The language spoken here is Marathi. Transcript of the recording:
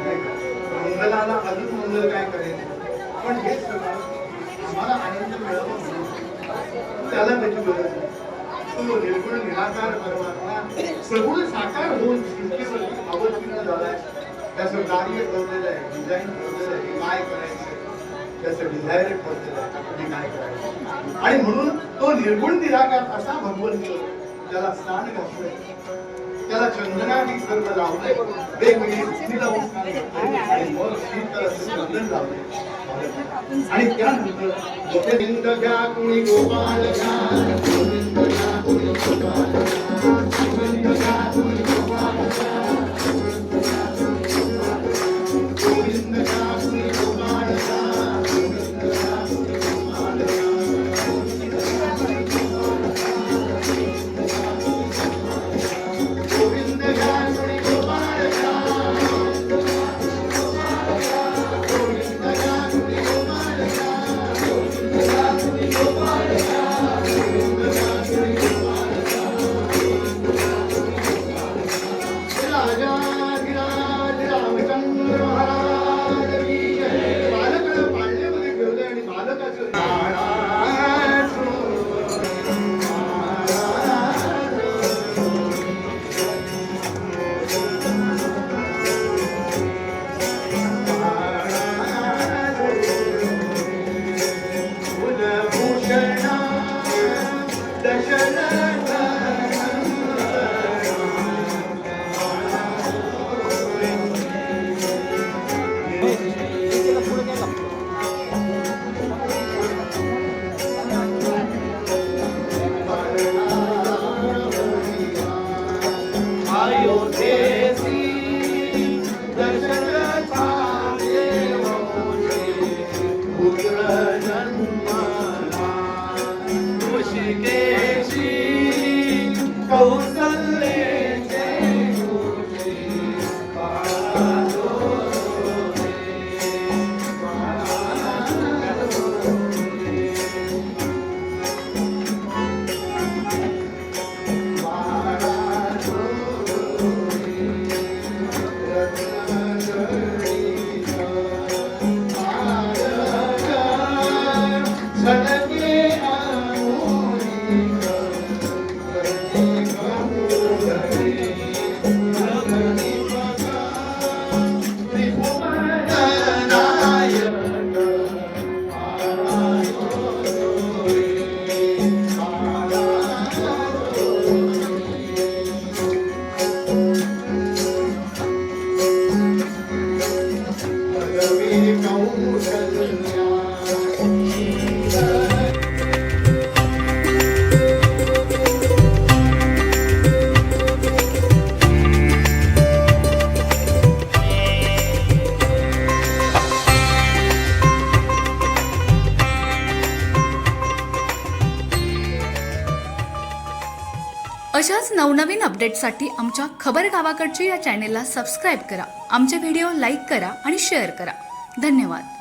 मंगलाला अजून मंगल काय करेल, पण हे सगळं आम्हाला आनंद मिळावा त्याला त्याची गरज आहे. तो निर्गुण निराकार परमात्मा सगुण साकार होऊन सृष्टीवरती अवतीर्ण झालाय. त्याचं कार्य ठरलेलं आहे, डिझाईन ठरलेलं आहे, काय करायचं त्याचं डिझायर ठरलेलं आहे, आपण काय करायचं. आणि म्हणून तो निर्गुण निराकार असा भगवंत त्याला स्नान घातलंय, त्याला चंदनादी सर्व लावलंय, वेगवेगळी स्थिती लावून आणि मग चंदन लावलंय. आणि त्यानंतर गोविंद घ्या कुणी गोपाल घ्या, गोविंद घ्या कुणी गोपाल घ्या, गोविंद घ्या कुणी गोपाल घ्या, गोविंद घ्या कुणी गोपाल घ्या, गोविंद घ्या कुणी गोपाल घ्या. राजा अशाच नवनवीन अपडेटसाठी आमच्या खबर गावाकडची या चॅनेलला सबस्क्राईब करा. आमचे व्हिडिओ लाईक करा आणि शेअर करा. धन्यवाद.